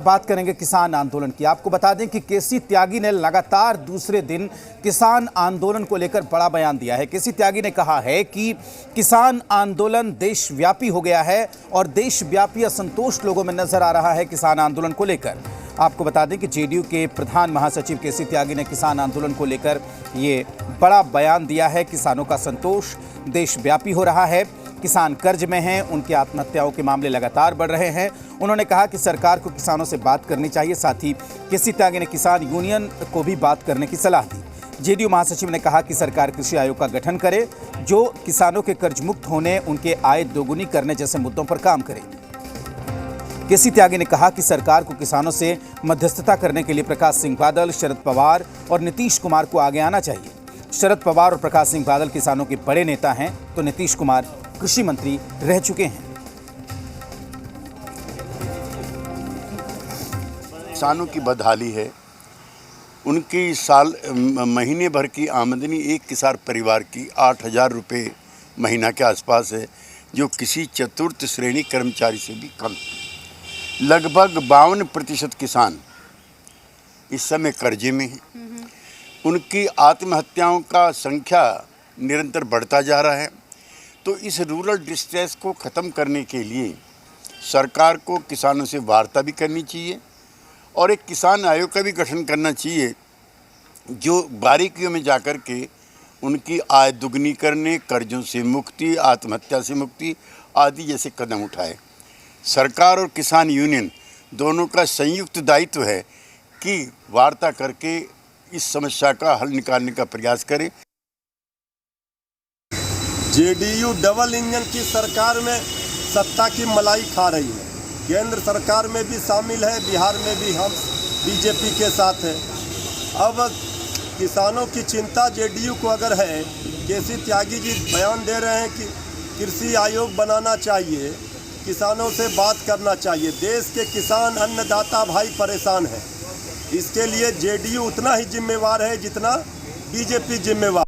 बात करेंगे किसान आंदोलन की। आपको बता दें कि केसी त्यागी ने लगातार दूसरे दिन किसान आंदोलन को लेकर बड़ा बयान दिया है। केसी त्यागी ने कहा है कि किसान आंदोलन देशव्यापी हो गया है और देशव्यापी असंतोष लोगों में नजर आ रहा है किसान आंदोलन को लेकर। आपको बता दें कि जेडीयू के प्रधान महासचिव केसी त्यागी ने किसान आंदोलन को लेकर ये बड़ा बयान दिया है। किसानों का संतोष देशव्यापी हो रहा है, किसान कर्ज में हैं, उनकी आत्महत्याओं के मामले लगातार बढ़ रहे हैं। उन्होंने कहा कि सरकार को किसानों से बात करनी चाहिए। साथ ही केसी त्यागी ने किसान यूनियन को भी बात करने की सलाह दी। जेडीयू महासचिव ने कहा कि सरकार कृषि आयोग का गठन करे जो किसानों के कर्ज मुक्त होने, उनके आय दोगुनी करने जैसे मुद्दों पर काम करे। केसी त्यागी ने कहा कि सरकार को किसानों से मध्यस्थता करने के लिए प्रकाश सिंह बादल, शरद पवार और नीतीश कुमार को आगे आना चाहिए। शरद पवार और प्रकाश सिंह बादल किसानों के बड़े नेता हैं तो नीतीश कुमार कृषि मंत्री रह चुके हैं। किसानों की बदहाली है। उनकी महीने भर की आमदनी एक किसान परिवार की 8,000 रुपये महीना के आसपास है, जो किसी चतुर्थ श्रेणी कर्मचारी से भी कम। लगभग 52% किसान इस समय कर्जे में हैं। उनकी आत्महत्याओं का संख्या निरंतर बढ़ता जा रहा है। तो इस रूरल डिस्ट्रेस को ख़त्म करने के लिए सरकार को किसानों से वार्ता भी करनी चाहिए और एक किसान आयोग का भी गठन करना चाहिए, जो बारीकियों में जाकर के उनकी आय दुगनी करने, कर्जों से मुक्ति, आत्महत्या से मुक्ति आदि जैसे कदम उठाए। सरकार और किसान यूनियन दोनों का संयुक्त दायित्व है कि वार्ता करके इस समस्या का हल निकालने का प्रयास करें। जेडीयू डबल इंजन की सरकार में सत्ता की मलाई खा रही है। केंद्र सरकार में भी शामिल है, बिहार में भी हम बीजेपी के साथ हैं। अब किसानों की चिंता जेडीयू को अगर है, केसी त्यागी जी बयान दे रहे हैं कि कृषि आयोग बनाना चाहिए, किसानों से बात करना चाहिए। देश के किसान अन्नदाता भाई परेशान हैं। इसके लिए जेडीयू उतना ही जिम्मेवार है जितना बीजेपी जिम्मेवार।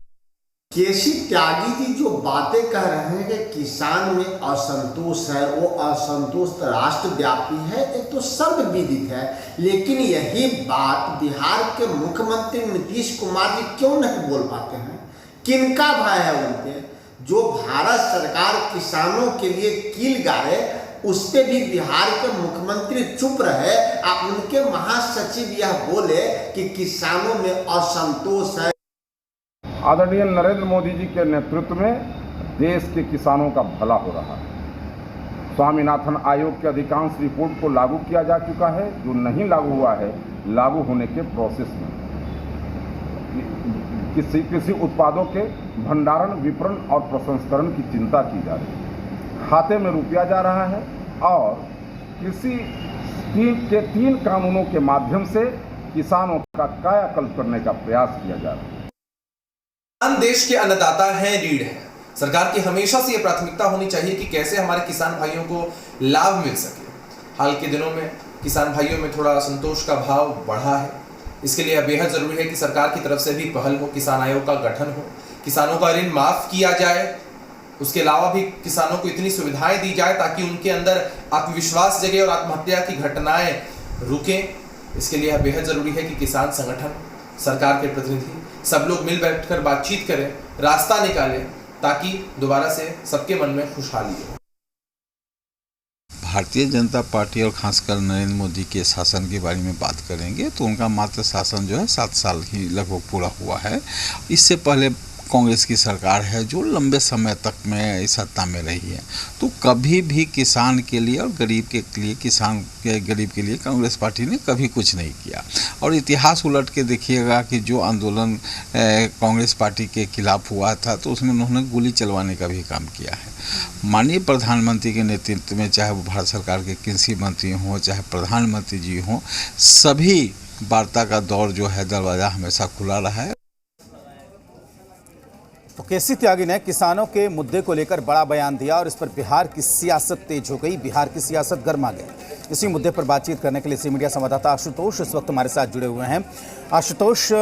केसी त्यागी जी जो बातें कह रहे हैं कि किसान में असंतोष है, वो असंतोष राष्ट्रव्यापी है, एक तो सर्वविदित है। लेकिन यही बात बिहार के मुख्यमंत्री नीतीश कुमार जी क्यों नहीं बोल पाते हैं? किनका भय है उनके? जो भारत सरकार किसानों के लिए कील गाड़े, उस पे भी बिहार के मुख्यमंत्री चुप रहे। आप उनके महासचिव यह बोले कि किसानों में असंतोष है। आदरणीय नरेंद्र मोदी जी के नेतृत्व में देश के किसानों का भला हो रहा है। स्वामीनाथन आयोग के अधिकांश रिपोर्ट को लागू किया जा चुका है, जो नहीं लागू हुआ है लागू होने के प्रोसेस में। कृषि उत्पादों के भंडारण, विपणन और प्रसंस्करण की चिंता की जा रही है। खाते में रुपया जा रहा है और कृषि के 3 कानूनों के माध्यम से किसानों का कायाकल्प करने का प्रयास किया जा रहा है। किसान देश के अन्नदाता हैं, रीढ़ है। सरकार की हमेशा से यह प्राथमिकता होनी चाहिए कि कैसे हमारे किसान भाइयों को लाभ मिल सके। हाल के दिनों में किसान भाइयों में थोड़ा असंतोष का भाव बढ़ा है। इसके लिए बेहद जरूरी है कि सरकार की तरफ से भी पहल हो, किसान आयोग का गठन हो, किसानों का ऋण माफ किया जाए। उसके अलावा भी किसानों को इतनी सुविधाएं दी जाए ताकि उनके अंदर आत्मविश्वास जगे और आत्महत्या की घटनाएं रुकें। इसके लिए बेहद जरूरी है कि किसान संगठन, सरकार के प्रतिनिधि सब लोग मिल बैठकर बातचीत करें, रास्ता निकालें ताकि दोबारा से सबके मन में खुशहाली हो। भारतीय जनता पार्टी और खासकर नरेंद्र मोदी के शासन के बारे में बात करेंगे तो उनका मात्र शासन जो है 7 साल ही लगभग पूरा हुआ है। इससे पहले कांग्रेस की सरकार है जो लंबे समय तक में सत्ता में रही है। तो कभी भी किसान के लिए और गरीब के लिए कांग्रेस पार्टी ने कभी कुछ नहीं किया। और इतिहास उलट के देखिएगा कि जो आंदोलन कांग्रेस पार्टी के खिलाफ हुआ था तो उसमें उन्होंने गोली चलवाने का भी काम किया है। माननीय प्रधानमंत्री के नेतृत्व में, चाहे वो भारत सरकार के कृषि मंत्री हों, चाहे प्रधानमंत्री जी हों, सभी वार्ता का दौर जो है दरवाज़ा हमेशा खुला रहा है। तो केसी त्यागी ने किसानों के मुद्दे को लेकर बड़ा बयान दिया और इस पर बिहार की सियासत तेज हो गई, बिहार की सियासत गर्मा गई। इसी मुद्दे पर बातचीत करने के लिए सी मीडिया संवाददाता आशुतोष इस वक्त हमारे साथ जुड़े हुए हैं। आशुतोष,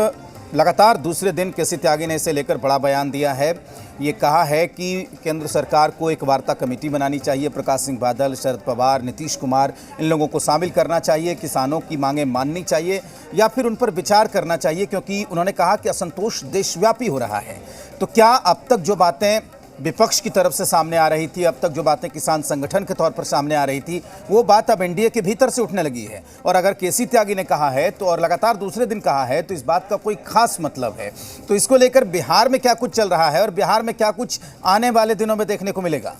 लगातार दूसरे दिन केसी त्यागी ने इसे लेकर बड़ा बयान दिया है। ये कहा है कि केंद्र सरकार को एक वार्ता कमेटी बनानी चाहिए, प्रकाश सिंह बादल, शरद पवार, नीतीश कुमार, इन लोगों को शामिल करना चाहिए, किसानों की मांगें माननी चाहिए या फिर उन पर विचार करना चाहिए, क्योंकि उन्होंने कहा कि असंतोष देशव्यापी हो रहा है। तो क्या अब तक जो बातें विपक्ष की तरफ से सामने आ रही थी, अब तक जो बातें किसान संगठन के तौर पर सामने आ रही थी, वो बात अब एनडीए के भीतर से उठने लगी है। और अगर केसी त्यागी ने कहा है तो और लगातार दूसरे दिन कहा है तो इस बात का कोई खास मतलब है। तो इसको लेकर बिहार में क्या कुछ चल रहा है और बिहार में क्या कुछ आने वाले दिनों में देखने को मिलेगा?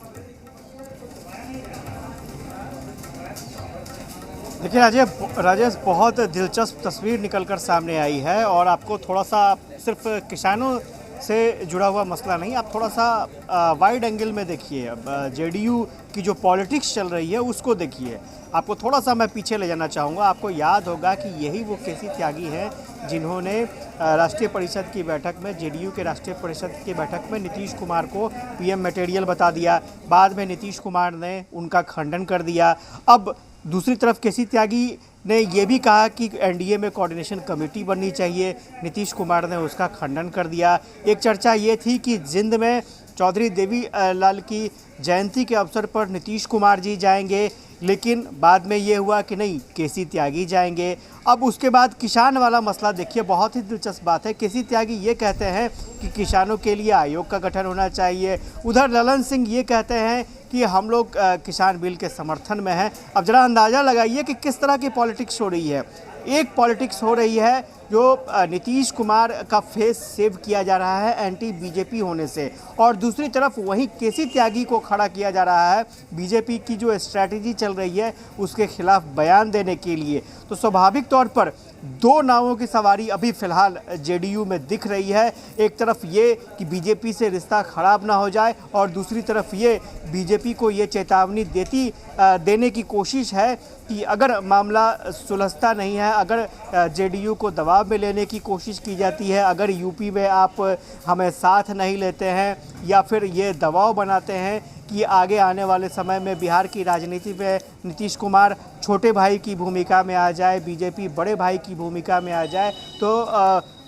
देखिए राजेश, बहुत दिलचस्प तस्वीर निकलकर सामने आई है और आपको थोड़ा सा सिर्फ किसानों से जुड़ा हुआ मसला नहीं, आप थोड़ा सा वाइड एंगल में देखिए। अब जेडीयू की जो पॉलिटिक्स चल रही है उसको देखिए। आपको थोड़ा सा मैं पीछे ले जाना चाहूँगा। आपको याद होगा कि यही वो केसी त्यागी हैं जिन्होंने राष्ट्रीय परिषद की बैठक में, जेडीयू के राष्ट्रीय परिषद की बैठक में नीतीश कुमार को पीएम मटेरियल बता दिया। बाद में नीतीश कुमार ने उनका खंडन कर दिया। अब दूसरी तरफ केसी त्यागी ने ये भी कहा कि एनडीए में कोऑर्डिनेशन कमेटी बननी चाहिए। नीतीश कुमार ने उसका खंडन कर दिया। एक चर्चा ये थी कि जिंद में चौधरी देवी लाल की जयंती के अवसर पर नीतीश कुमार जी जाएंगे, लेकिन बाद में ये हुआ कि नहीं, केसी त्यागी जाएंगे। अब उसके बाद किसान वाला मसला देखिए, बहुत ही दिलचस्प बात है। केसी त्यागी ये कहते हैं कि किसानों के लिए आयोग का गठन होना चाहिए। उधर ललन सिंह ये कहते हैं कि हम लोग किसान बिल के समर्थन में हैं। अब जरा अंदाज़ा लगाइए कि किस तरह की पॉलिटिक्स हो रही है। एक पॉलिटिक्स हो रही है जो नीतीश कुमार का फेस सेव किया जा रहा है एंटी बीजेपी होने से, और दूसरी तरफ वहीं केसी त्यागी को खड़ा किया जा रहा है बीजेपी की जो स्ट्रैटेजी चल रही है उसके खिलाफ बयान देने के लिए। तो स्वाभाविक तौर पर दो नावों की सवारी अभी फ़िलहाल जेडीयू में दिख रही है। एक तरफ ये कि बीजेपी से रिश्ता खराब ना हो जाए और दूसरी तरफ ये बीजेपी को ये चेतावनी देने की कोशिश है कि अगर मामला सुलझता नहीं है, अगर जेडीयू को दबाव में लेने की कोशिश की जाती है, अगर यूपी में आप हमें साथ नहीं लेते हैं या फिर ये दबाव बनाते हैं कि आगे आने वाले समय में बिहार की राजनीति में नीतीश कुमार छोटे भाई की भूमिका में आ जाए, बीजेपी बड़े भाई की भूमिका में आ जाए, तो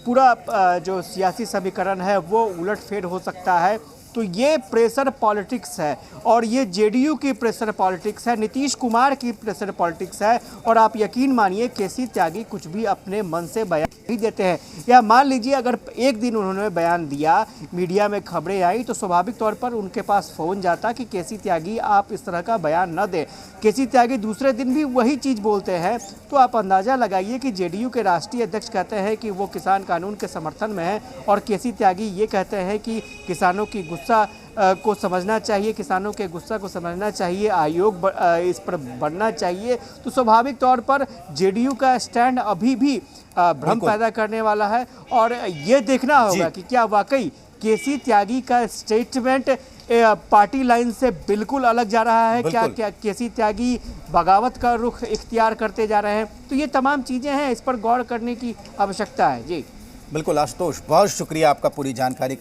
पूरा जो सियासी समीकरण है वो उलटफेर हो सकता है। तो ये प्रेशर पॉलिटिक्स है और ये जेडीयू की प्रेशर पॉलिटिक्स है, नीतीश कुमार की प्रेशर पॉलिटिक्स है। और आप यकीन मानिए केसी त्यागी कुछ भी अपने मन से बयान नहीं देते हैं। या मान लीजिए अगर एक दिन उन्होंने बयान दिया, मीडिया में खबरें आई, तो स्वाभाविक तौर पर उनके पास फ़ोन जाता कि केसी त्यागी आप इस तरह का बयान न दें। केसी त्यागी दूसरे दिन भी वही चीज़ बोलते हैं। तो आप अंदाज़ा लगाइए कि जेडीयू के राष्ट्रीय अध्यक्ष कहते हैं कि वो किसान कानून के समर्थन में है और केसी त्यागी ये कहते हैं कि किसानों की गुस्सा को समझना चाहिए, किसानों के गुस्सा को समझना चाहिए, आयोग इस पर बनना चाहिए। तो स्वाभाविक तौर पर जेडीयू का स्टैंड अभी भी भ्रम पैदा करने वाला है और ये देखना होगा कि क्या वाकई केसी त्यागी का स्टेटमेंट पार्टी लाइन से बिल्कुल अलग जा रहा है, क्या केसी त्यागी बगावत का रुख इख्तियार करते जा रहे हैं। तो ये तमाम चीज़ें हैं, इस पर गौर करने की आवश्यकता है। जी बिल्कुल आशुतोष, बहुत शुक्रिया आपका पूरी जानकारी के लिए।